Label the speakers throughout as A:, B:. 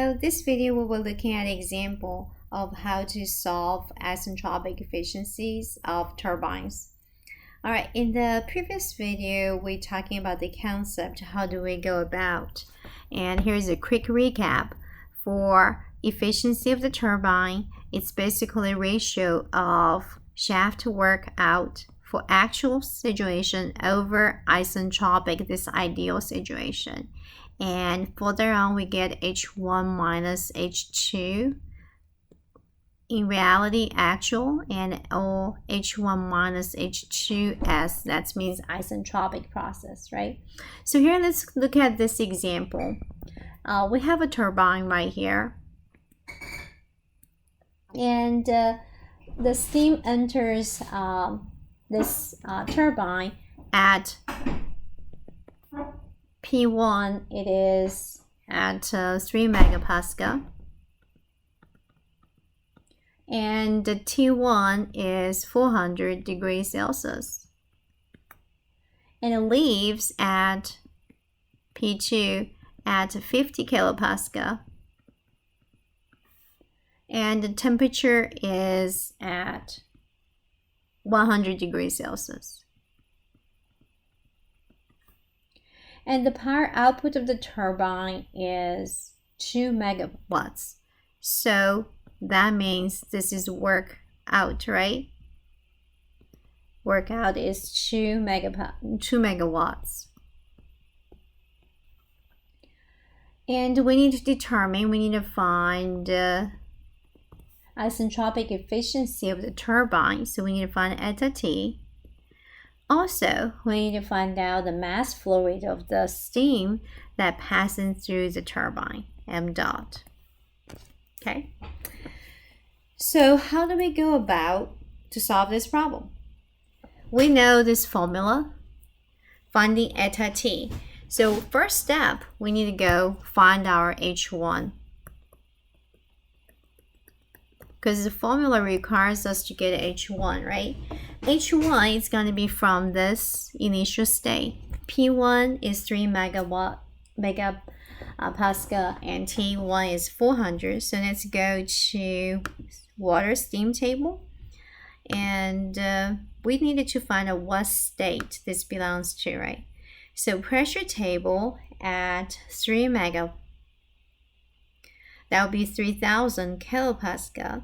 A: So this video we will looking at an example of how to solve isentropic efficiencies of turbines. Alright, in the previous video we're talking about the concept, how do we go about, and here's a quick recap. For efficiency of the turbine, it's basically a ratio of shaft work out for actual situation over isentropic, this ideal situation. And further on we get H1 minus H2 in reality actual, and H1 minus H2S, that means isentropic process, right? So here let's look at this example. We have a turbine right here, and the steam enters this turbine at P1, it is at 3 megapascal, and the T1 is 400 degrees Celsius, and it leaves at P2 at 50 kilopascal, and the temperature is at 100 degrees Celsius. And the power output of the turbine is 2 megawatts. So that means this is work out, right? Work out is 2 megawatts. And we need to find isentropic efficiency of the turbine. So we need to find eta T. Also, we need to find out the mass flow rate of the steam that passing through the turbine, m dot. Okay. So how do we go about to solve this problem? We know this formula, finding eta T. So first step, we need to go find our H1, because the formula requires us to get H1, right? H1 is going to be from this initial state. P1 is 3 megapascal and T1 is 400. So let's go to water steam table, and we needed to find out what state this belongs to, right? So pressure table at 3 mega, that would be 3000 kilopascal.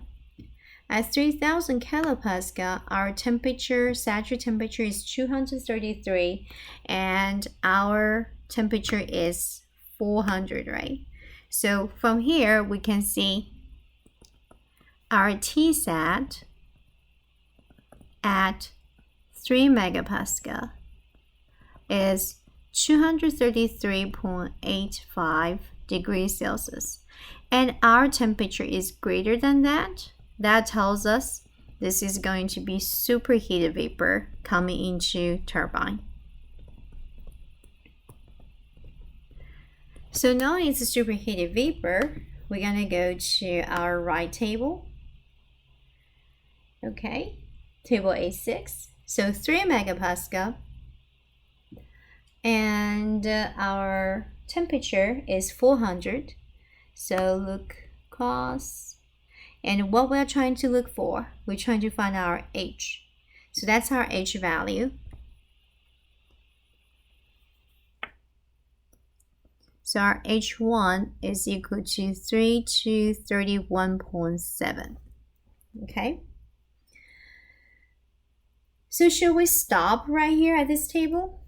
A: At 3000 kilopascal, our temperature, saturated temperature is 233, and our temperature is 400, right? So from here, we can see our Tsat at 3 megapascal is 233.85 degrees Celsius, and our temperature is greater than that. That tells us this is going to be superheated vapor coming into turbine. So now it's a superheated vapor, we're going to go to our right table. Okay, table A6. So 3 megapascal, and our temperature is 400. So look across. And what we're trying to look for, we're trying to find our H. So that's our H value. So our H1 is equal to 3231.7. Okay. So should we stop right here at this table?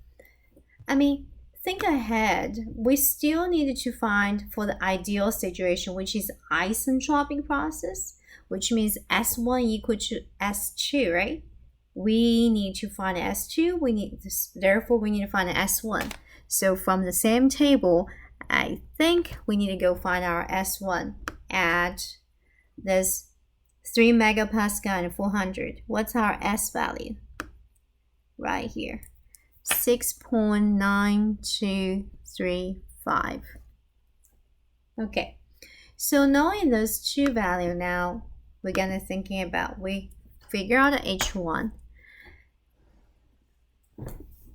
A: I mean, think ahead. We still needed to find for the ideal situation, which is isentropic process, which means S1 equal to S2, right? We need to find S2. Therefore, we need to find S1. So from the same table, I think we need to go find our S1 at this 3 megapascal and 400. What's our S value? Right here. 6.9235. Okay, so knowing those two values now, we're gonna thinking about, we figure out the H1.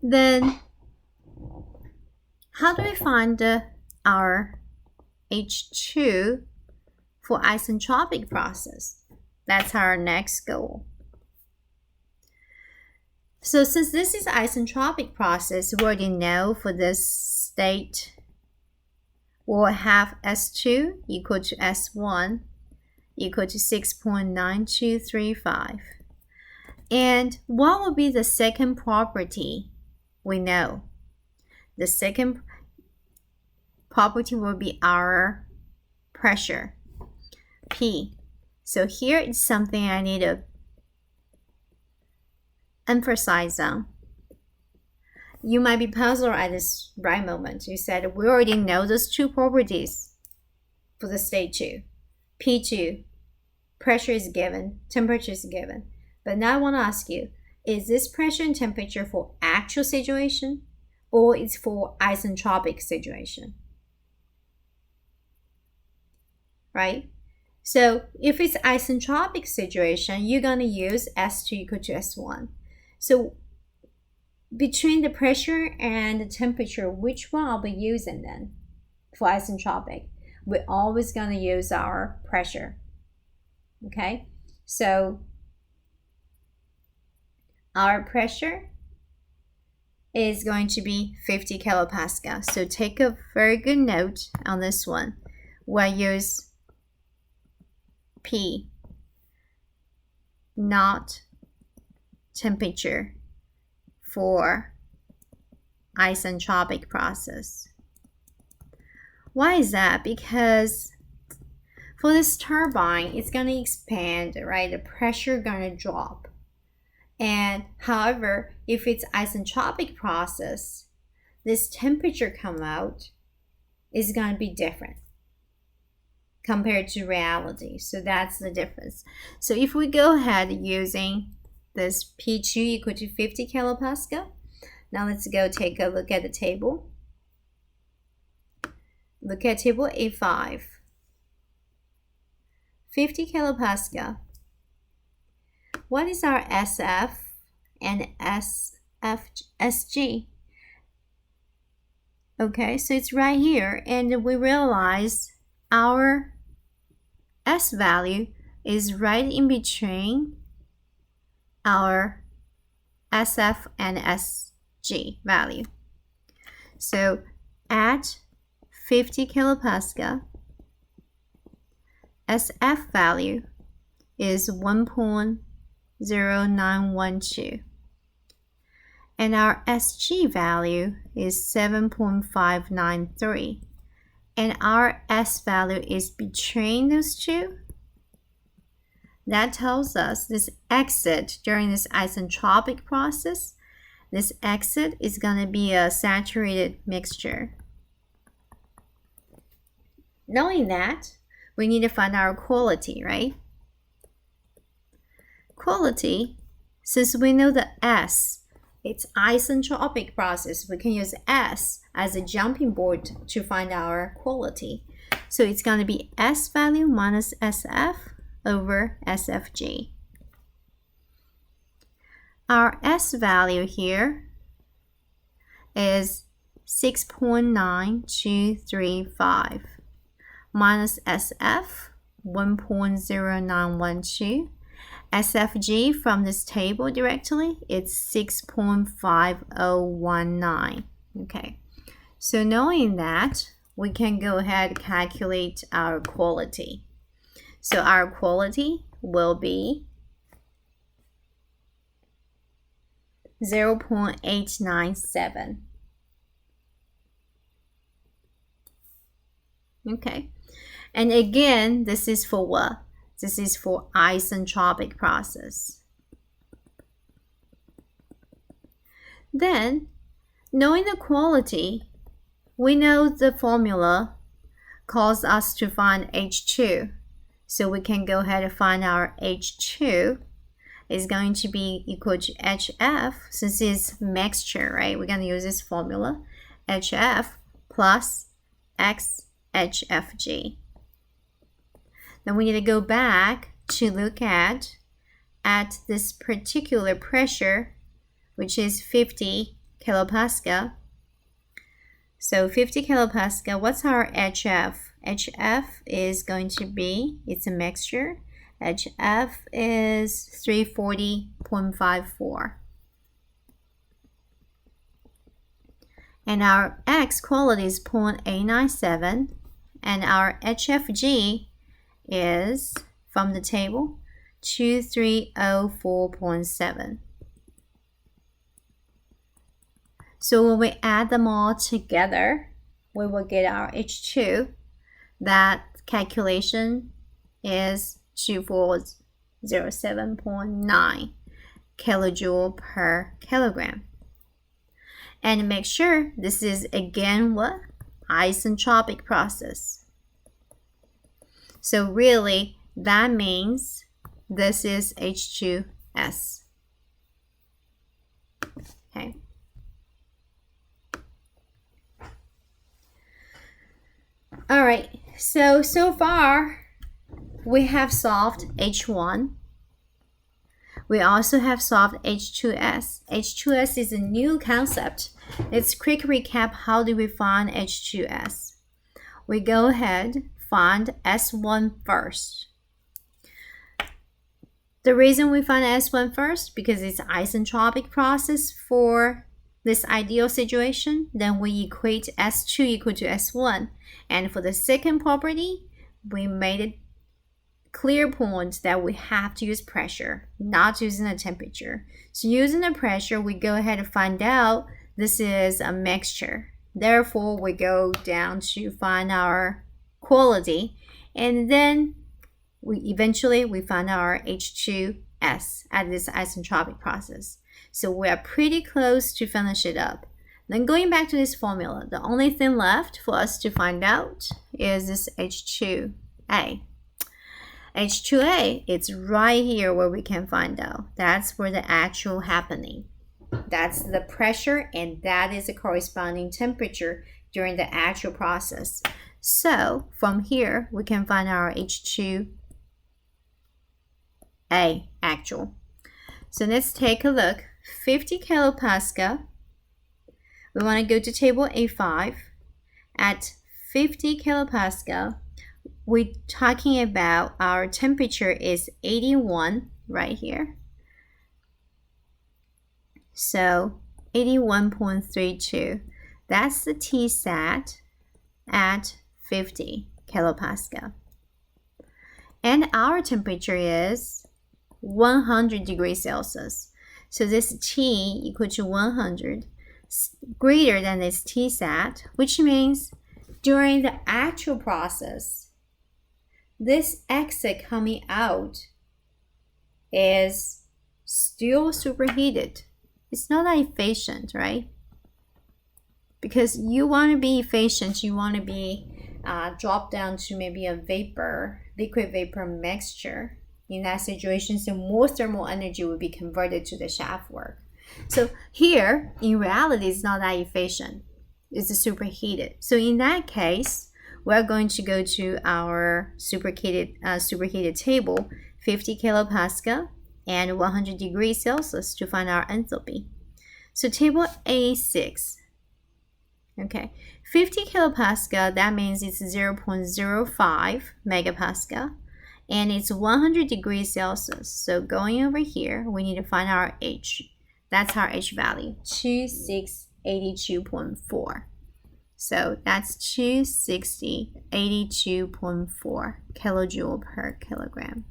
A: Then how do we find our H2 for isentropic process. That's our next goal. So since this is isentropic process, we already know for this state we'll have S2 equal to S1 equal to 6.9235. And what will be the second property? We know. The second property will be our pressure, P. So here is something I need to emphasize on. You might be puzzled at this right moment. You said we already know those two properties for the state 2. P2, pressure is given, temperature is given. But now I want to ask you, is this pressure and temperature for actual situation or it's for isentropic situation? Right? So if it's isentropic situation, you're going to use S2 equal to S1. So between the pressure and the temperature, which one I'll be using then for isentropic? We're always going to use our pressure. Okay? So our pressure is going to be 50 kilopascal. So take a very good note on this one. We'll use P, not temperature, for isentropic process. Why is that? Because for this turbine, it's going to expand, right? The pressure going to drop. And however, if it's isentropic process, this temperature come out is going to be different compared to reality. So that's the difference. So if we go ahead using this P2 equal to 50 kilopascal, now let's go take a look at the table. Look at table A5. 50 kilopascal. What is our SF and SG? Okay, so it's right here, and we realize our S value is right in between our SF and SG value. So at 50 kilopascal, SF value is 1.0912 and our SG value is 7.593 and our S value is between those two. That tells us this exit during this isentropic process, this exit is going to be a saturated mixture. Knowing that, we need to find our quality, right? Quality, since we know the S, it's isentropic process, we can use S as a jumping board to find our quality. So it's going to be S value minus SF over SFG. Our S value here is 6.9235 minus SF 1.0912. SFG from this table directly, it's 6.5019. Okay, so knowing that, we can go ahead and calculate our quality. So our quality will be 0.897. Okay, and again, this is for what? This is for isentropic process. Then, knowing the quality, we know the formula calls us to find H2. So we can go ahead and find our H2 is going to be equal to HF, since it's mixture, right? We're going to use this formula, HF plus XHFG. Then we need to go back to look at this particular pressure, which is 50 kilopascal. So 50 kilopascal, what's our HF? HF is going to be, it's a mixture, HF is 340.54. And our X quality is 0.897, and our HFG is, from the table, 2304.7. So when we add them all together, we will get our H2. That calculation is 2407.9 kilojoule per kilogram. And make sure this is again what? Isentropic process. So really, that means this is H2S. Okay. All right, so far we have solved H1. We also have solved H2S. H2S is a new concept. Let's quick recap, how do we find H2S? We go ahead, find S1 first. The reason we find S1 first, because it's isentropic process for this ideal situation. Then we equate S2 equal to S1. And for the second property, we made it clear point that we have to use pressure, not using the temperature. So using the pressure, we go ahead and find out this is a mixture. Therefore, we go down to find our quality, and then we find our H2S at this isentropic process. So we are pretty close to finish it up. Then going back to this formula, the only thing left for us to find out is this H2A. H2A, it's right here where we can find out. That's where the actual happening. That's the pressure, and that is the corresponding temperature during the actual process. So from here, we can find our H2A actual. So let's take a look. 50 kilopascal. We want to go to table A5. At 50 kilopascal, we're talking about our temperature is 81 right here. So 81.32. That's the Tsat at 50 kilopascal. And our temperature is 100 degrees Celsius. So this T equal to 100, greater than this Tsat, which means during the actual process, this exit coming out is still superheated. It's not that efficient, right? Because you want to be efficient, you want to be dropped down to maybe a liquid vapor mixture. In that situation, so more thermal energy will be converted to the shaft work. So here, in reality, it's not that efficient. It's superheated. So in that case, we're going to go to our superheated table, 50 kilopascal and 100 degrees Celsius to find our enthalpy. So table A6. Okay, 50 kilopascal, that means it's 0.05 megapascal. And it's 100 degrees Celsius. So going over here, we need to find our H. That's our H value, 2682.4. So that's 26082.4 kilojoule per kilogram.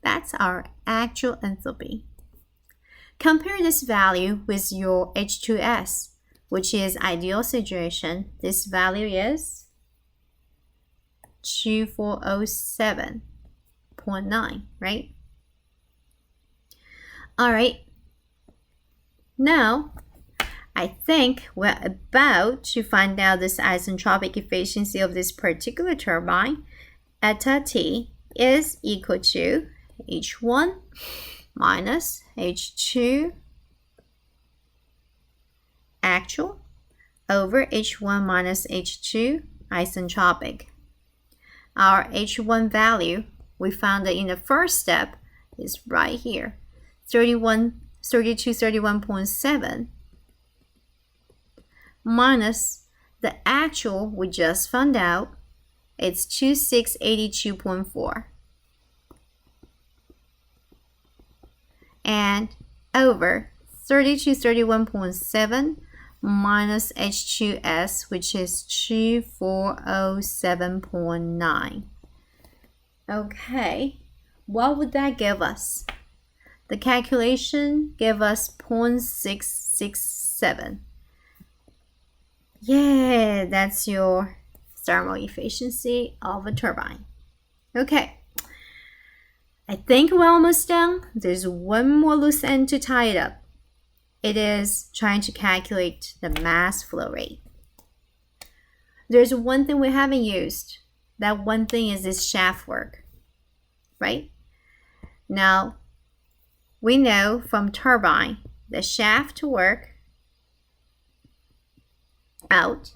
A: That's our actual enthalpy. Compare this value with your H2S, which is ideal situation. This value is 2407.9, right? All right. Now, I think we're about to find out this isentropic efficiency of this particular turbine. Eta T is equal to H1 minus H2 actual over H1 minus H2 isentropic. Our H1 value, we found that in the first step, is right here, 3231.7 minus the actual we just found out, it's 2682.4. And over 3231.7 minus H2S, which is 2407.9. Okay, what would that give us? The calculation gave us 0.667. Yeah, that's your thermal efficiency of a turbine. Okay, I think we're almost done. There's one more loose end to tie it up. It is trying to calculate the mass flow rate. There's one thing we haven't used. That one thing is this shaft work, right? Now, we know from turbine, the shaft work out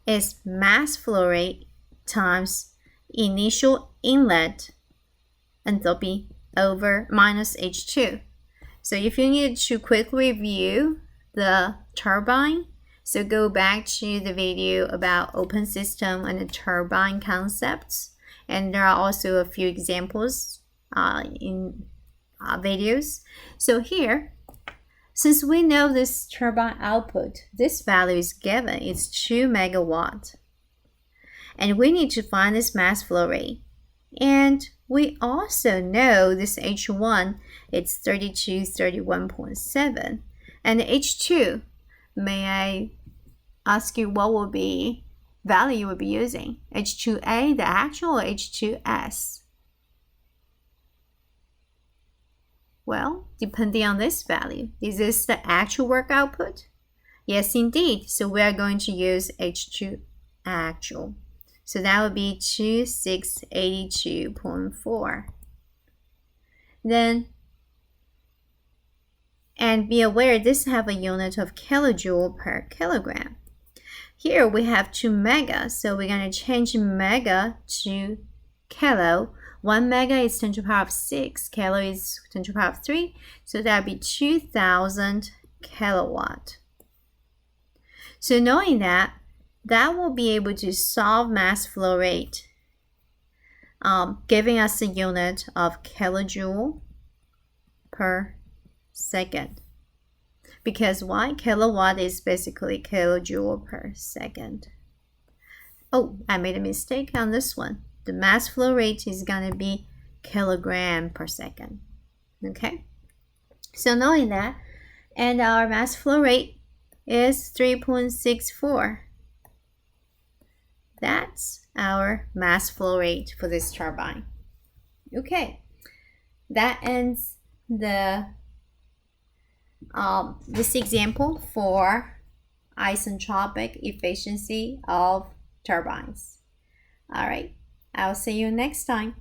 A: is mass flow rate times initial inlet enthalpy over minus H2. So if you need to quickly review the turbine, so go back to the video about open system and the turbine concepts. And there are also a few examples in videos. So here, since we know this turbine output, this value is given, it's 2 megawatt. And we need to find this mass flow rate. And we also know this H1, it's 3231.7. And H2, may I ask you what will be value you will be using? H2A, the actual, or H2S? Well, depending on this value, is this the actual work output? Yes, indeed. So we are going to use H2 actual. So that would be 2682.4. Then, and be aware this have a unit of kilojoule per kilogram. Here we have 2 mega, so we're going to change mega to kilo. 1 mega is 10 to the power of 6, kilo is 10 to the power of 3, so that would be 2000 kilowatt. So knowing that, that will be able to solve mass flow rate, giving us a unit of kilojoule per second. Because why? Kilowatt is basically kilojoule per second. Oh, I made a mistake on this one. The mass flow rate is going to be kilogram per second. Okay? So knowing that, and our mass flow rate is 3.64. That's our mass flow rate for this turbine. Okay, that ends the this example for isentropic efficiency of turbines. All right, I'll see you next time.